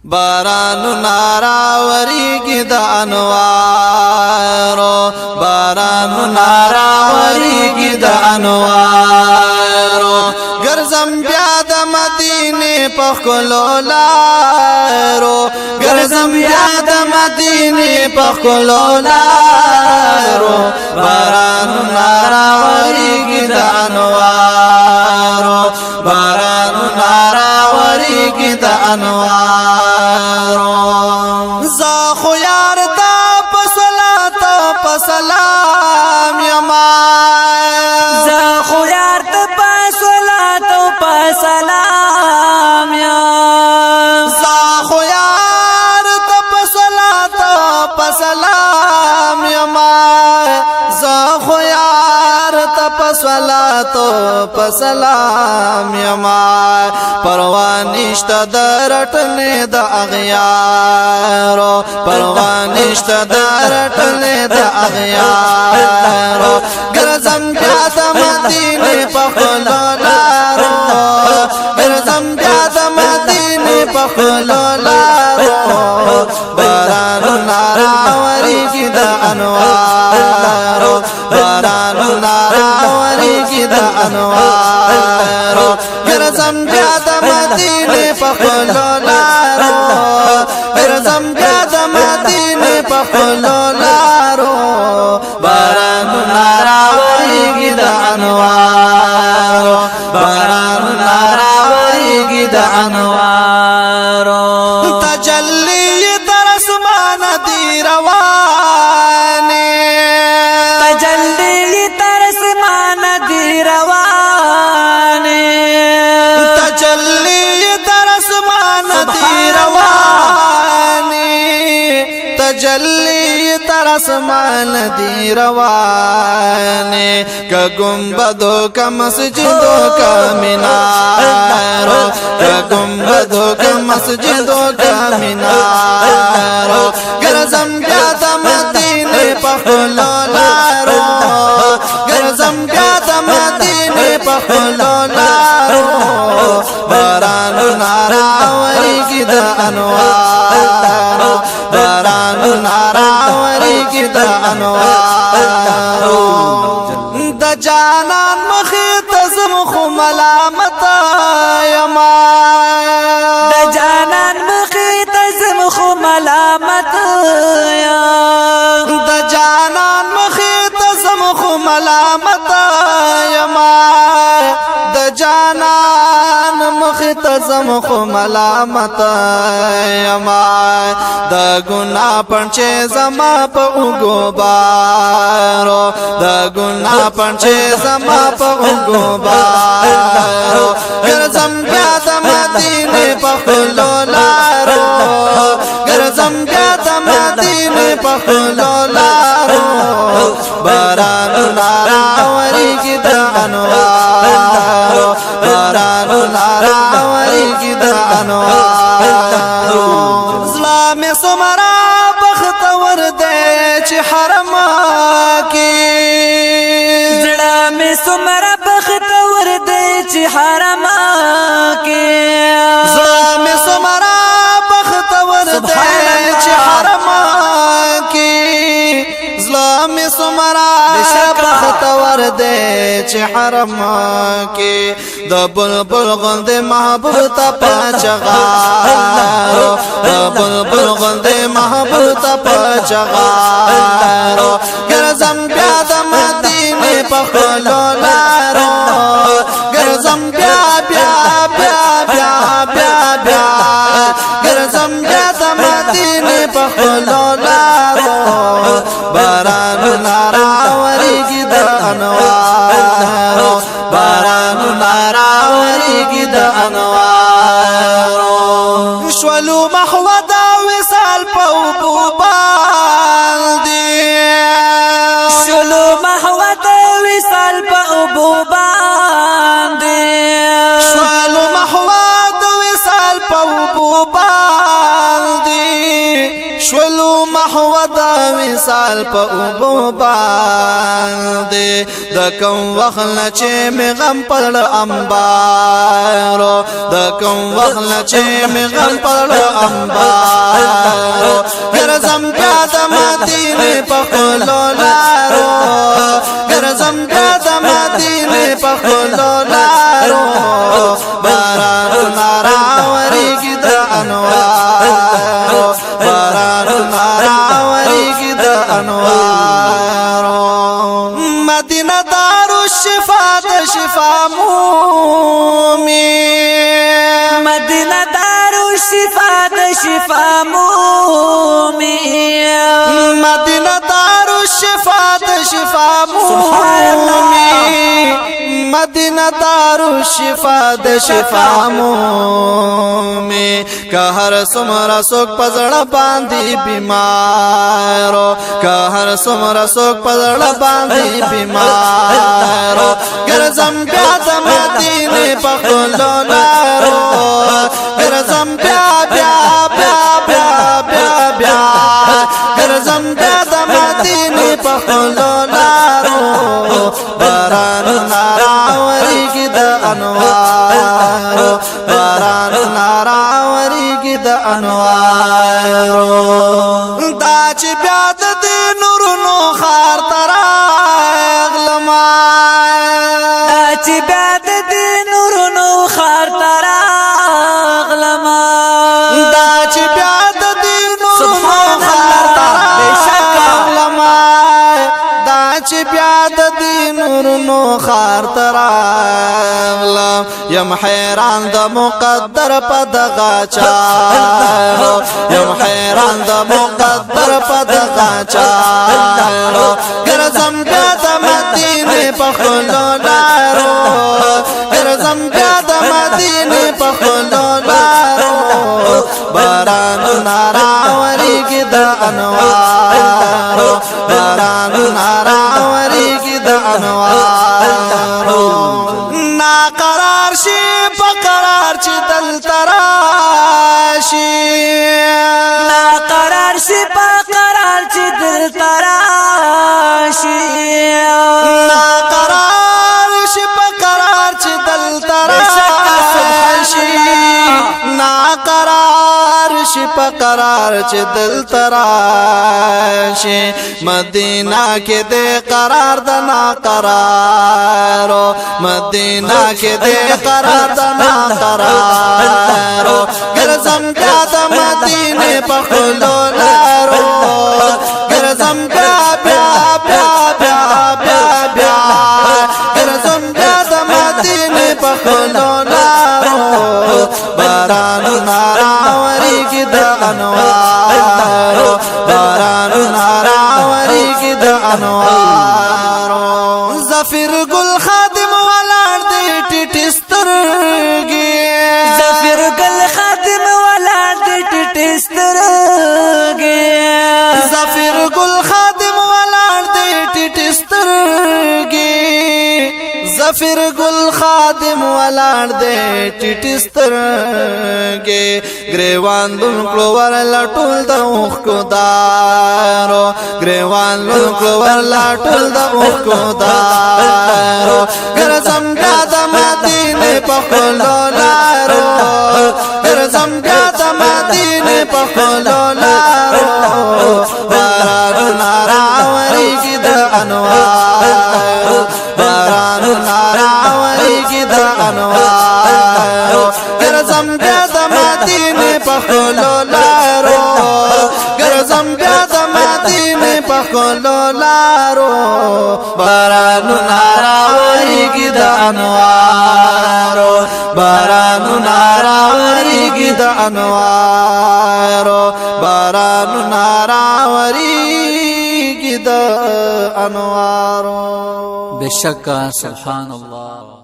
بارانو ناراوریږي د انوارو بارانو ناراوریږي د انوارو ګرځم بیا د مدینه په ښکلو لارو ګرځم بیا د مدینه په ښکلو لارو بارانو ناراوریږي د انوارو بارانو ناراوریږي د انوارو زه خو یار ته په صلات په سلام یما زه خو یار ته په صلات په سلام یم زه خو یار ته په صلات په سلام یما زه خو یار ته په صلات په سلام یما پروانشت درټنې د اغیارو پروانشت درټنې د اغیارو ګرځم بیا د مدینه په ښکلو لارو ګرځم بیا د مدینه په ښکلو لارو بارانو ناراوریږي د انوارو بارانو ناراوریږي د انوارو ګرځم بیا د مدینه په ښکلو لارو ګرځم بیا د مدینه په ښکلو لارو بارانو ناراوریږي د انوارو بارانو ناراوریږي د انوارو تجلی در اسمان دی روانه تجلی تر اسمان دی روانه تجلی در اسمان دی روانه تجلی تر اسمان دی روانه کا گنبدو کا مسجدو کا مینارو کا گنبدو کا مسجدو کا مینارو ګرځم بیا د مدینه په ښکلو لارو ګرځم بیا د مدینه په ښکلو لارو بارانو ناراوریږي د انوارو بارانو ناراوریږي د انوارو د جانان مخې ته زم خو ملامت یما د جانان مخې ته زم خو ملامت یم د جانان مخې ته زم خو ملامت یما د جانان مخې ته زم خو ملامت یما د ګناه پنچې زما په اوږو بارو د ګناه پنچې زما په اوږو بارو ګرځم بیا د مدینه په ښکلو لارو ګرځم بیا د مدینه په ښکلو لارو بارانو ناراوریږي د انوارو بارانو ناراوریږي د انوارو زړه مې څومره بختور دی چې حرم کې زړه مې څومره بختور دی چې حرم کې زړه مې څومره بختور دی چې حرم کې زړه مې څومره بختور دی چې حرم کې د بلبل غوندې محبوب ته پچغارو د بلبل غوندې محبوب ته پچغارو ګرځم بیا د مدینه په ښکلو لارو ګرځم بیا بیا بیا بیا بیا بیا ګرځم بیا د مدینه په ښکلو لارو بارانو ناراوریږي د انوارو بارانو ناراوریږي د انوارو شولو محو د وصال په اوبو باندې شلو محو د وصال په اوبو باندې شولو محو د وصال په اوبو باندې شولو محو دا وصال په اوبو باندې د کوم وخت نه چې مې غم پړ انبارو د کوم وخت نه چې مې غم پړ انبارو ګرځم بیا د مدینې په خپلو لارو ګرځم بیا د مدینې په خپلو لارو بارانونه راورېږي د انوارو بارانونه راورېږي د انوارو مدینه دارالشفا د شفا مومي مدینه دارالشفا د شفا مومي مدینه دارالشفا د شفا مومي مدینه دارالشفا د شفا مومي که هر څومره څوک په زړه باندې بیمارو که هر څومره څوک په زړه باندې بیمارو ګرځم بیا د مدینې په خپلو لارو ګرځم بیا بیا بیا بیا بیا بیا ګرځم بیا د مدینې په خپلو لارو بارانونه راورېږي د انوارو بارانونه راورېږي د انوارو دا چې بیا د دې نورونو ښار ته راغلمه دا چې بیا د دې نورونو ښار ته راغلمه دا چې بیا د دې نورونو ښار ته راغلمه دا چې بیا د دې نورونو ښار ته راغلم یم حیران د مقدر په دغه چارو یم حیران د مقدر په دغه چارو ګرځم بیا د مدینې په خپلو لارو ګرځم بیا د مدینې په خپلو لارو بارانونه راورېږي د انوارو بارانونه راورېږي د انوارو ناقرار شي په قرار چې دلته راشي ناقرار شي په قرار چې دلته راشي ناقرار شي په قرار چې دلته راشي ناقرار شي په قرار چې دلته راشي مدینه کې دې قرار د ناقرارو مدینه کې دې قرار د ناقرارو ګرځم بیا د مدینې په خپلو لارو ګرځم بیا بیا بیا بیا بیا بیا ګرځم بیا د مدینې په خپلو لارو بارانونه راورېږي د انوارو بارانونه راورېږي د انوارو زفیر ګل خادم ولاړ دی ټیټې سترګې زفیر ګل خادم ولاړ دی ټیټې سترګې زفیر ګل خادم ولاړ دی ټیټې سترګې زفیر ګل خادم ولاړ دی ټیټې سترګې ګریوان لونکړو ورلا ټول د اوښکو دارو ګریوان لونکړو ورلا ټول د اوښکو دارو ګرځم بیا د مدینې په خپلو لارو ګرځم بیا د مدینې په خپلو لارو بارانونه راورېږي د انوارو بارانونه راورېږي د انوارو ګرځم بیا د مدینې په خپلو لارو ګرځم بیا د مدینې په خپلو لارو بارانونه راورېږي د انوارو بارانونه راورېږي د انوارو بارانونه راورېږي د انوارو بشکا سبحان الله